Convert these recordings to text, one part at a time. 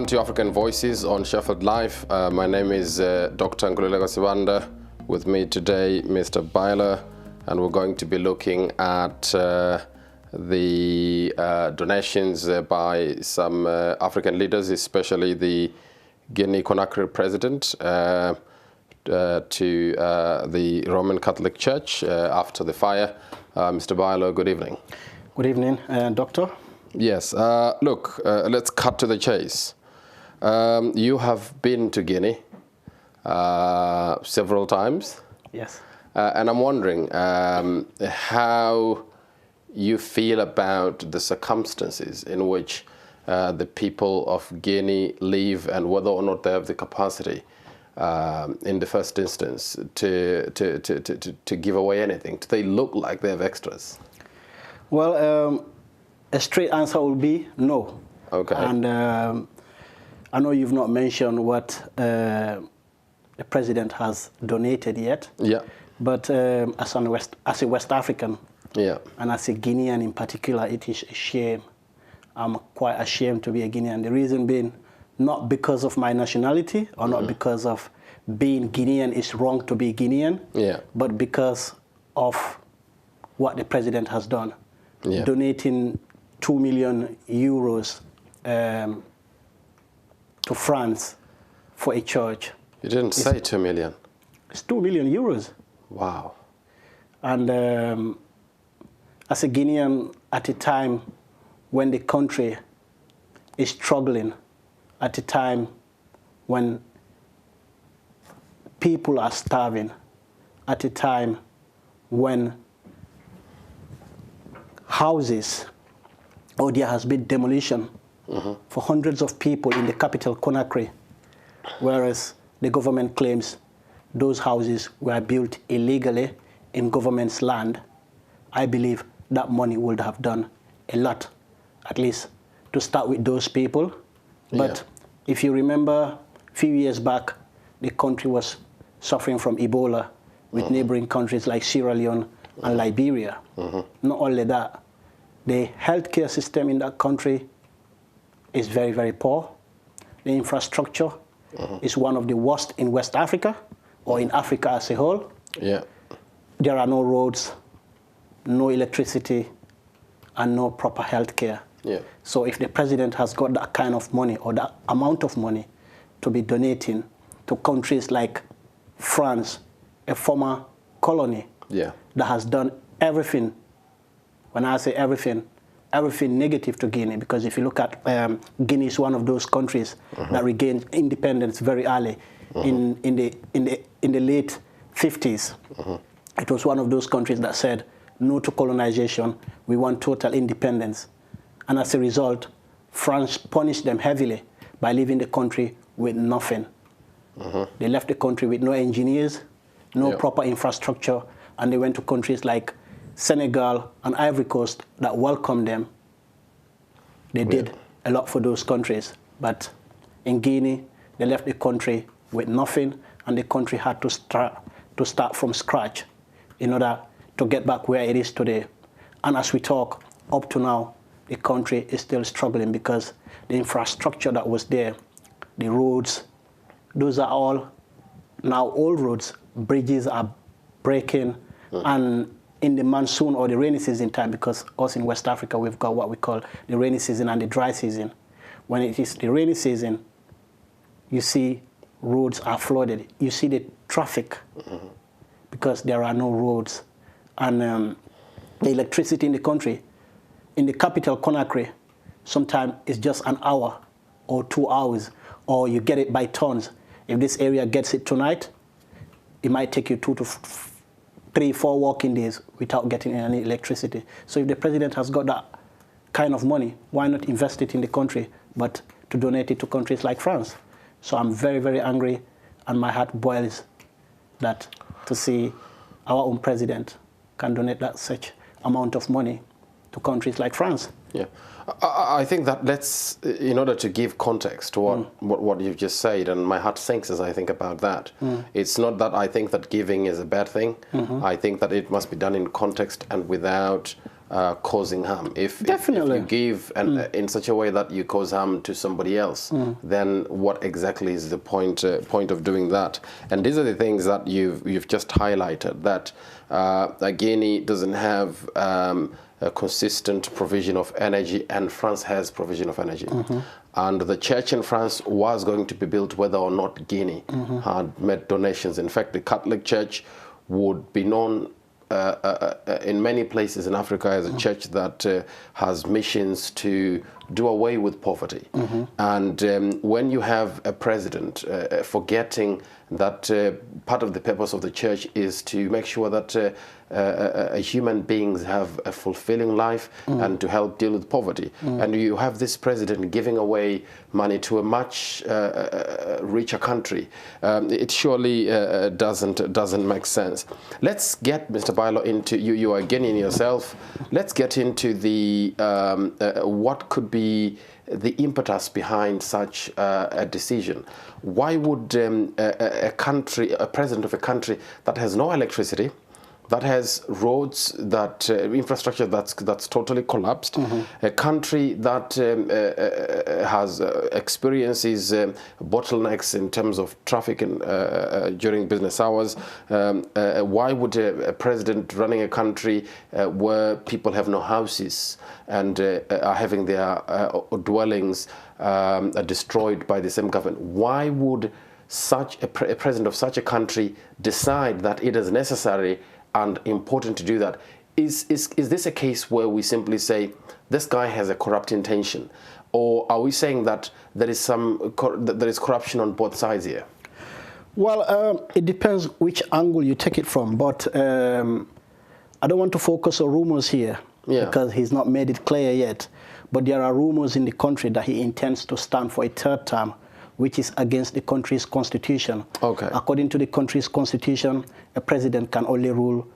Welcome to African Voices on Sheffield Live. My name is Dr. Nkululeko Sibanda. With me today, Mr. Byler, and we're going to be looking at the donations by some African leaders, especially the Guinea President to the Roman Catholic Church after the fire. Mr. Byler, good evening. Good evening, Doctor. Yes. Look, let's cut to the chase. You have been to Guinea several times. Yes. And I'm wondering how you feel about the circumstances in which the people of Guinea live, and whether or not they have the capacity, in the first instance, to give away anything. Do they look like they have extras? Well, a straight answer will be no. Okay. And I know you've not mentioned what the president has donated yet. Yeah. But as a West African, yeah, and as a Guinean in particular, it is a shame. I'm quite ashamed to be a Guinean. The reason being, not because of my nationality or not because of being Guinean is wrong to be Guinean, yeah, but because of what the president has done. Yeah. Donating 2 million euros to France for a church. You didn't say 2 million. It's 2 million euros. Wow. And as a Guinean, at a time when the country is struggling, at a time when people are starving, at a time when houses, or there has been demolition for hundreds of people in the capital, Conakry, whereas the government claims those houses were built illegally in government's land, I believe that money would have done a lot, at least to start with those people. But if you remember, a few years back, the country was suffering from Ebola with neighboring countries like Sierra Leone and Liberia. Not only that, the healthcare system in that country is very, very poor. The infrastructure is one of the worst in West Africa, or in Africa as a whole. Yeah. There are no roads, no electricity, and no proper healthcare. Yeah. So if the president has got that kind of money, or that amount of money, to be donating to countries like France, a former colony, that has done everything, when I say everything, everything negative to Guinea, because if you look at Guinea is one of those countries that regained independence very early in the late 50s. It was one of those countries that said no to colonization, we want total independence. And as a result, France punished them heavily by leaving the country with nothing. They left the country with no engineers, no proper infrastructure, and they went to countries like Senegal and Ivory Coast that welcomed them. They did a lot for those countries. But in Guinea, they left the country with nothing, and the country had to start from scratch in order to get back where it is today. And as we talk, up to now, the country is still struggling because the infrastructure that was there, the roads, those are all now old roads. Bridges are breaking, and in the monsoon or the rainy season time, because us in West Africa, we've got what we call the rainy season and the dry season. When it is the rainy season, you see roads are flooded. You see the traffic because there are no roads. And the electricity in the country, in the capital, Conakry, sometimes it's just an hour or 2 hours, or you get it by tons. If this area gets it tonight, it might take you 2 to 3, 4 working days without getting any electricity. So if the president has got that kind of money, why not invest it in the country, but to donate it to countries like France? So I'm very, very angry, and my heart boils that to see our own president can donate that such amount of money to countries like France. Yeah. I think that let's, in order to give context to what you've just said, and my heart sinks as I think about that, it's not that I think that giving is a bad thing. I think that it must be done in context and without causing harm. If Definitely. if you give in such a way that you cause harm to somebody else, then what exactly is the point of doing that? And these are the things that you've just highlighted, that Guinea doesn't have a consistent provision of energy, and France has provision of energy. And the church in France was going to be built whether or not Guinea had made donations. In fact, the Catholic Church would be known in many places in Africa as a church that has missions to do away with poverty. And when you have a president forgetting that part of the purpose of the church is to make sure that human beings have a fulfilling life and to help deal with poverty, and you have this president giving away money to a much richer country, it surely doesn't make sense. Let's get, Mr. Bailo, into you are Guinean yourself. Let's get into the what could be the impetus behind such a decision. Why would a president of a country that has no electricity, that has roads, that infrastructure that's totally collapsed, a country that has experiences bottlenecks in terms of traffic during business hours, why would a president running a country where people have no houses and are having their dwellings destroyed by the same government, why would such a president of such a country decide that it is necessary and important to do that? Is this a case where we simply say this guy has a corrupt intention, or are we saying that there is corruption on both sides here? Well, it depends which angle you take it from, but I don't want to focus on rumors here because he's not made it clear yet. But there are rumors in the country that he intends to stand for a third term, which is against the country's constitution. Okay. According to the country's constitution, a president can only rule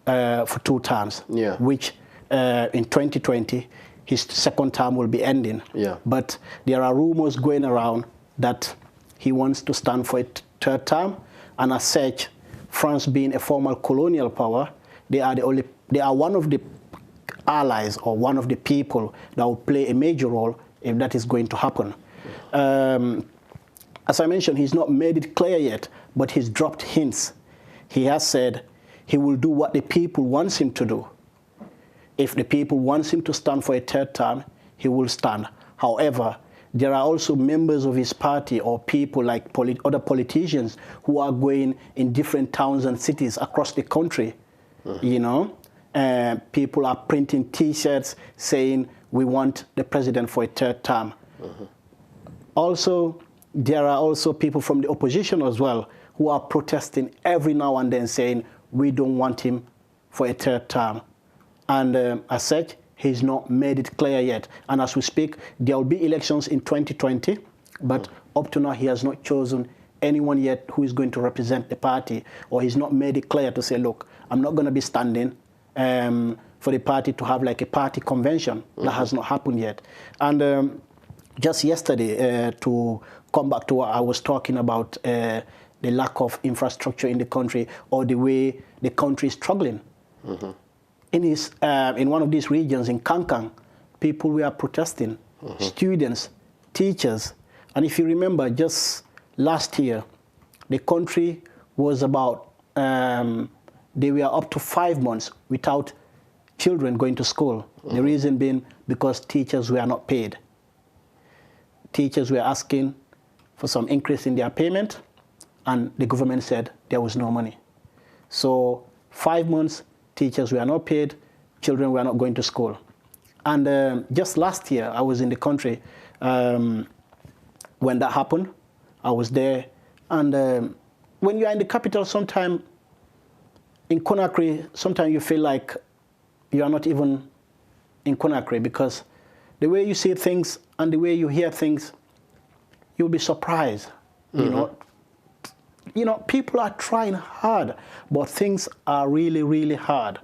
for 2 terms, which in 2020, his second term will be ending. But there are rumors going around that he wants to stand for a third term, and as such, France being a former colonial power, they are one of the allies or one of the people that will play a major role if that is going to happen. As I mentioned, he's not made it clear yet, but he's dropped hints. He has said he will do what the people wants him to do. If the people wants him to stand for a third term, he will stand. However, there are also members of his party or people like other politicians who are going in different towns and cities across the country, you know. People are printing T-shirts saying, we want the president for a third term. Also, there are also people from the opposition as well who are protesting every now and then saying, we don't want him for a third term. And as such, he's not made it clear yet. And as we speak, there will be elections in 2020, but up to now, he has not chosen anyone yet who is going to represent the party, or he's not made it clear to say, look, I'm not going to be standing for the party to have like a party convention. That has not happened yet. And just yesterday, to come back to what I was talking about, the lack of infrastructure in the country, or the way the country is struggling. In one of these regions, in Kankan, people were protesting, students, teachers. And if you remember, just last year, the country was about, they were up to 5 months without children going to school. The reason being because teachers were not paid. Teachers were asking for some increase in their payment, and the government said there was no money. So 5 months, teachers were not paid, children were not going to school. And just last year, I was in the country when that happened. I was there. And when you are in the capital, sometimes in Conakry, sometimes you feel like you are not even in Conakry, because the way you see things and the way you hear things, you'll be surprised. You know, people are trying hard, but things are really, really hard.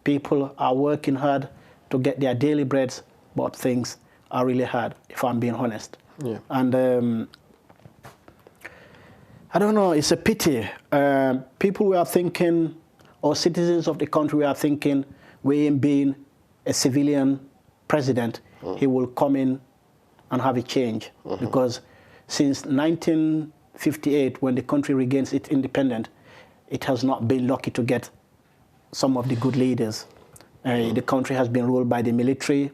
People are working hard to get their daily breads, but things are really hard, if I'm being honest. And I don't know, it's a pity. People were thinking, or citizens of the country were thinking, we ain't been a civilian president, he will come in and have a change. Because since 1958, when the country regains its independence, it has not been lucky to get some of the good leaders. The country has been ruled by the military.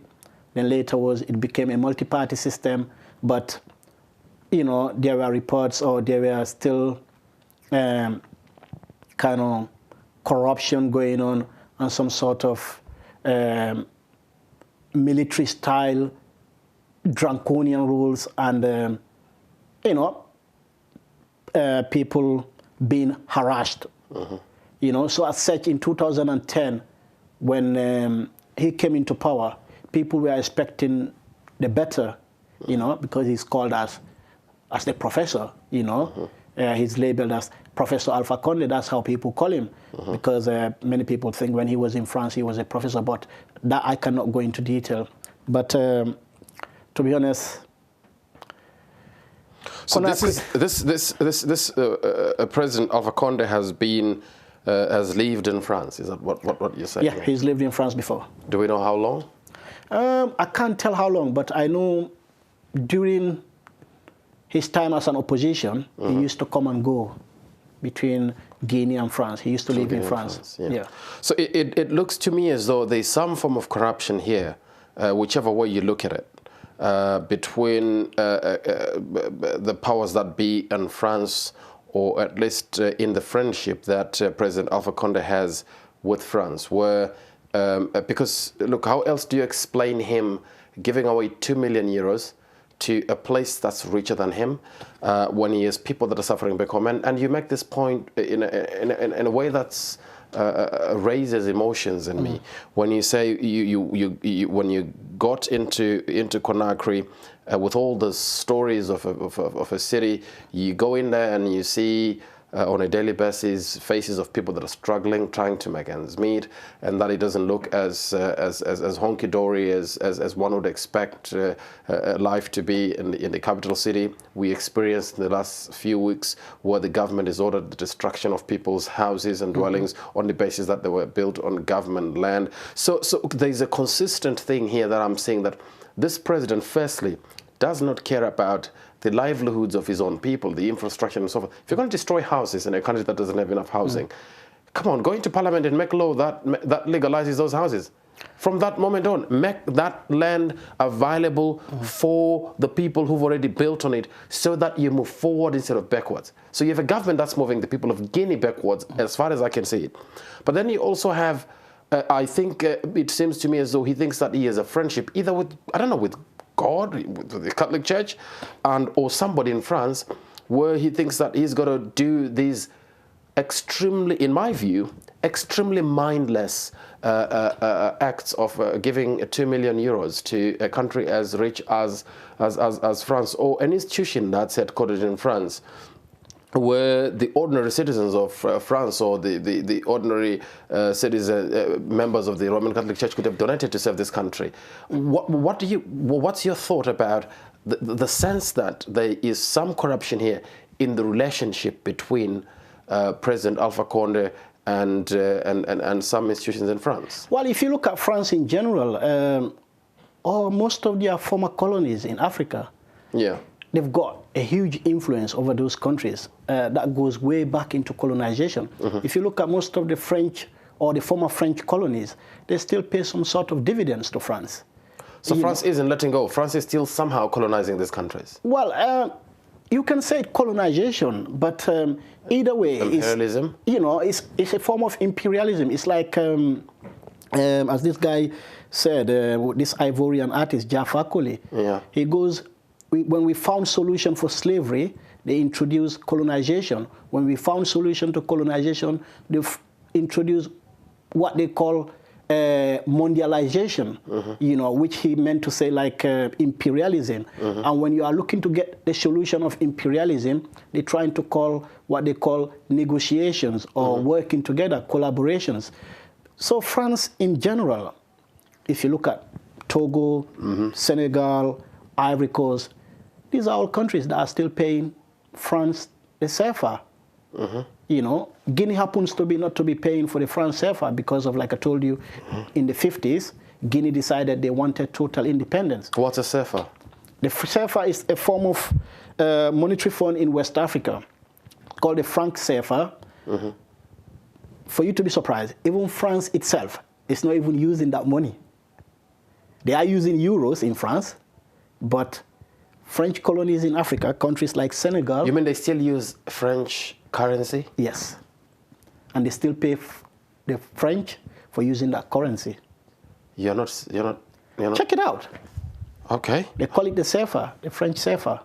Then later it became a multi-party system. But, you know, there were reports, or there were still kind of corruption going on, and some sort of military-style draconian rules, and, you know, people being harassed. You know, so as such, in 2010, when he came into power, people were expecting the better, you know, because he's called as the professor, you know. He's labeled as Professor Alpha Conde. That's how people call him, because many people think when he was in France, he was a professor, but that I cannot go into detail. But to be honest, so this President Alpha Conde has lived in France. Is that what you're saying? Yeah, he's lived in France before. Do we know how long? I can't tell how long, but I know during his time as an opposition, he used to come and go between Guinea and France. He used to live in France. Yeah. So it looks to me as though there's some form of corruption here, whichever way you look at it, between the powers that be in France, or at least in the friendship that President Alpha Conde has with France, where, because, look, how else do you explain him giving away 2 million euros to a place that's richer than him, when he has people that are suffering back home? And you make this point in a way that's raises emotions in me. When you say when you got into Conakry, with all the stories of a city, you go in there and you see on a daily basis faces of people that are struggling, trying to make ends meet, and that it doesn't look as honky-dory as one would expect life to be in the capital city. We experienced in the last few weeks where the government has ordered the destruction of people's houses and dwellings on the basis that they were built on government land. So there's a consistent thing here that I'm seeing, that this president, firstly, does not care about the livelihoods of his own people, the infrastructure and so forth. If you're going to destroy houses in a country that doesn't have enough housing, come on, go into parliament and make a law that legalizes those houses. From that moment on, make that land available for the people who've already built on it, so that you move forward instead of backwards. So you have a government that's moving the people of Guinea backwards, as far as I can see it. But then you also have, I think it seems to me as though he thinks that he has a friendship either with, I don't know, with God, with the Catholic Church, or somebody in France, where he thinks that he's got to do these extremely, in my view, extremely mindless acts of giving 2 million euros to a country as rich as France, or an institution that's headquartered in France, where the ordinary citizens of France, or the ordinary members of the Roman Catholic Church could have donated to serve this country. What's your thought about the sense that there is some corruption here in the relationship between President Alpha Conde and some institutions in France? Well, if you look at France in general, or most of their former colonies in Africa, they've got a huge influence over those countries that goes way back into colonization. If you look at most of the French or the former French colonies, they still pay some sort of dividends to France. So France isn't letting go. France is still somehow colonizing these countries. Well, you can say colonization, but either way, imperialism. It's a form of imperialism. It's like, as this guy said, this Ivorian artist, Jaffa Koli. He goes, when we found solution for slavery, they introduced colonization. When we found solution to colonization, they introduced what they call mondialization, which he meant to say like imperialism. And when you are looking to get the solution of imperialism, they're trying to call what they call negotiations or working together, collaborations. So France in general, if you look at Togo, Senegal, Ivory Coast, these are all countries that are still paying France the CFA. Guinea happens to be not to be paying for the France CFA because of, like I told you, in the 50s, Guinea decided they wanted total independence. What's a CFA? The CFA is a form of monetary fund in West Africa called the franc CFA. Mm-hmm. For you to be surprised, even France itself is not even using that money. They are using euros in France, but French colonies in Africa, countries like Senegal. You mean they still use French currency? Yes. And they still pay the French for using that currency. You're not. Check it out. Okay. They call it the CFA, the French CFA.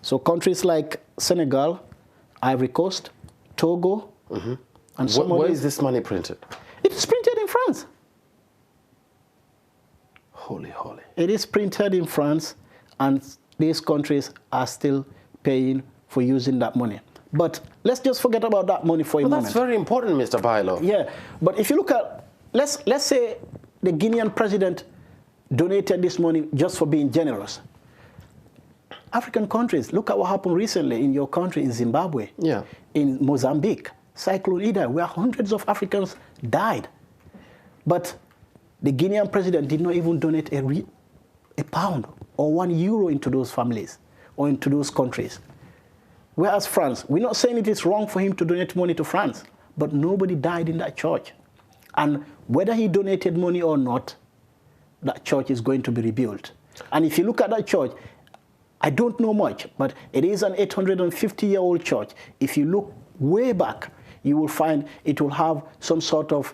So countries like Senegal, Ivory Coast, Togo, mm-hmm. and some Where is this money printed? It is printed in France. Holy, holy. It is printed in France, and these countries are still paying for using that money. But let's just forget about that money for a moment. That's very important, Mr. Bailo. Yeah, but if you look at, let's say the Guinean president donated this money just for being generous. African countries, look at what happened recently in your country, in Zimbabwe, yeah. in Mozambique, Cyclone Ida, where hundreds of Africans died. But the Guinean president did not even donate a pound or €1 into those families or into those countries. Whereas France, we're not saying it is wrong for him to donate money to France, but nobody died in that church. And whether he donated money or not, that church is going to be rebuilt. And if you look at that church, I don't know much, but it is an 850-year-old church. If you look way back, you will find it will have some sort of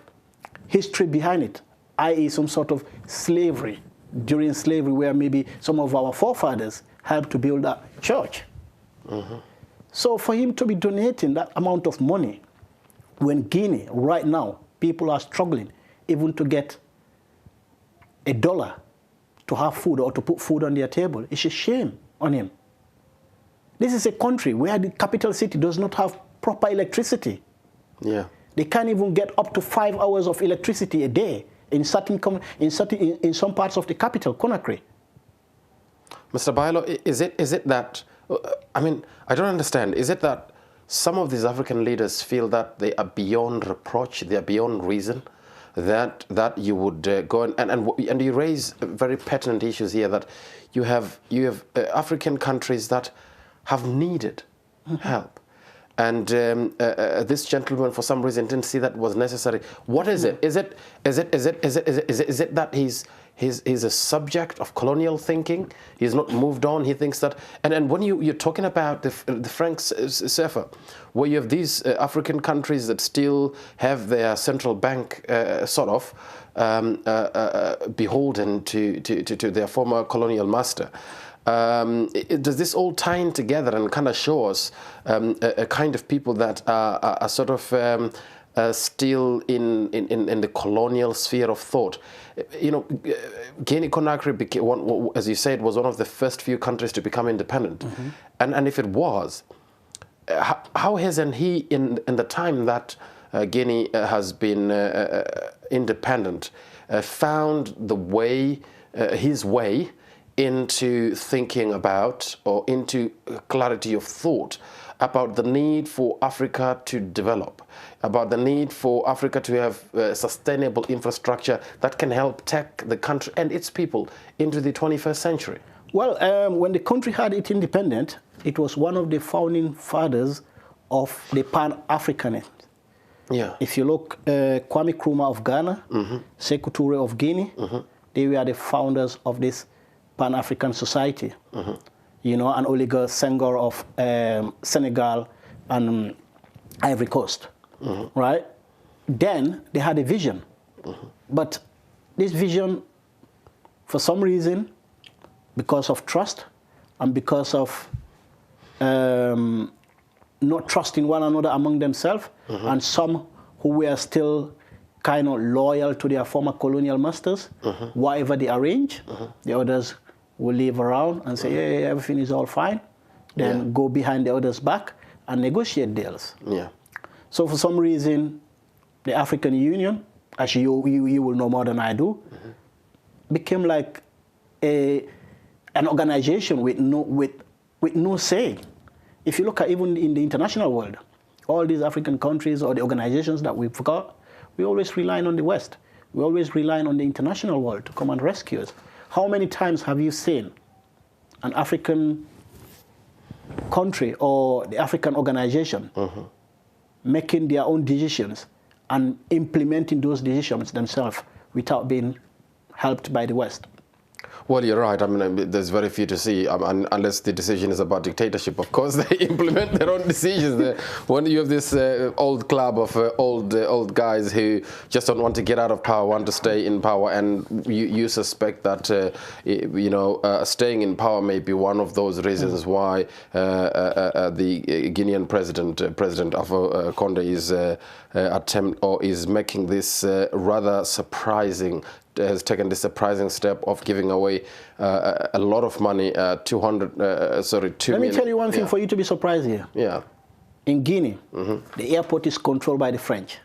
history behind it, i.e. some sort of slavery, during slavery, where maybe some of our forefathers helped to build that church. Mm-hmm. So for him to be donating that amount of money, when Guinea, right now, people are struggling even to get $1 to have food or to put food on their table, it's a shame on him. This is a country where the capital city does not have proper electricity. Yeah. They can't even get up to 5 hours of electricity a day in some parts of the capital, Conakry. Mr. Bailo, is it that, I mean, I don't understand. Is it that some of these African leaders feel that they are beyond reproach, they are beyond reason, that you would go and you raise very pertinent issues here, that you have African countries that have needed mm-hmm. help, and this gentleman for some reason didn't see that was necessary. What is it? Is it that he's a subject of colonial thinking? He's not moved on. He thinks that, and when you're talking about the franc CFA, where you have these African countries that still have their central bank sort of beholden to their former colonial master. Does this all tie in together and kind of show us a kind of people that are sort of still in the colonial sphere of thought? You know, Guinea-Conakry became, as you said, was one of the first few countries to become independent. Mm-hmm. And if it was, how hasn't he, in the time that Guinea has been independent, found the way, his way into thinking about, or into clarity of thought about the need for Africa to develop, about the need for Africa to have sustainable infrastructure that can help take the country and its people into the 21st century? Well, when the country had its independence, it was one of the founding fathers of the Pan-Africanism. Yeah. If you look, Kwame Nkrumah of Ghana, mm-hmm. Sékou Touré of Guinea, mm-hmm. they were the founders of this Pan-African society. Mm-hmm. You know, and Oliver Senghor of Senegal and Ivory Coast, mm-hmm. right? Then they had a vision. Mm-hmm. But this vision, for some reason, because of trust and because of not trusting one another among themselves, mm-hmm. and some who were still kind of loyal to their former colonial masters, mm-hmm. whatever they arrange, mm-hmm. the others will leave around and say, hey, everything is all fine, then go behind the others' back and negotiate deals. Yeah. So for some reason, the African Union, as you will know more than I do, mm-hmm. became like an organization with no say. If you look at even in the international world, all these African countries or the organizations that we've got, we always rely on the West. we're always relying on the international world to come and rescue us. How many times have you seen an African country or the African organization making their own decisions and implementing those decisions themselves without being helped by the West? Well, you're right. I mean, there's very few to see, unless the decision is about dictatorship. Of course, they implement their own decisions. When you have this old club of old guys who just don't want to get out of power, want to stay in power, and you suspect that staying in power may be one of those reasons why the Guinean President Alpha Conde is making this rather surprising. Has taken this surprising step of giving away a lot of money, 2 million. Let me tell you one thing for you to be surprised here. Yeah. In Guinea, the airport is controlled by the French.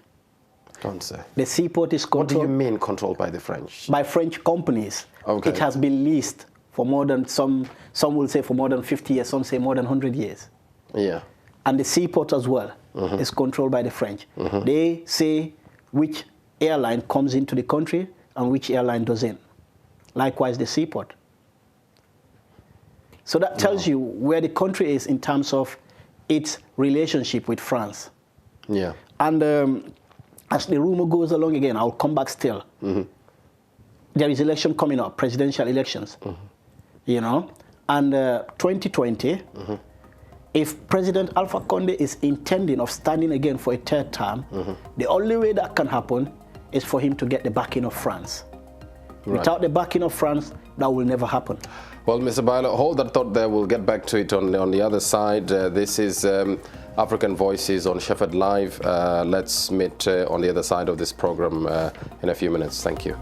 Don't say. The seaport is controlled. What do you mean controlled by the French? By French companies. Okay. It has been leased for more than, some will say for more than 50 years, some say more than 100 years. Yeah. And the seaport as well is controlled by the French. They say which airline comes into the country and which airline doesn't. Likewise, the seaport. So that tells you where the country is in terms of its relationship with France. Yeah. And as the rumor goes along again, I'll come back still. There is election coming up, presidential elections. You know, and 2020, if President Alpha Conde is intending of standing again for a third term, the only way that can happen is for him to get the backing of France. Right. Without the backing of France, that will never happen. Well, Mr. Bailo, hold that thought there. We'll get back to it on the other side. This is African Voices on Shepherd Live. Let's meet on the other side of this program in a few minutes. Thank you.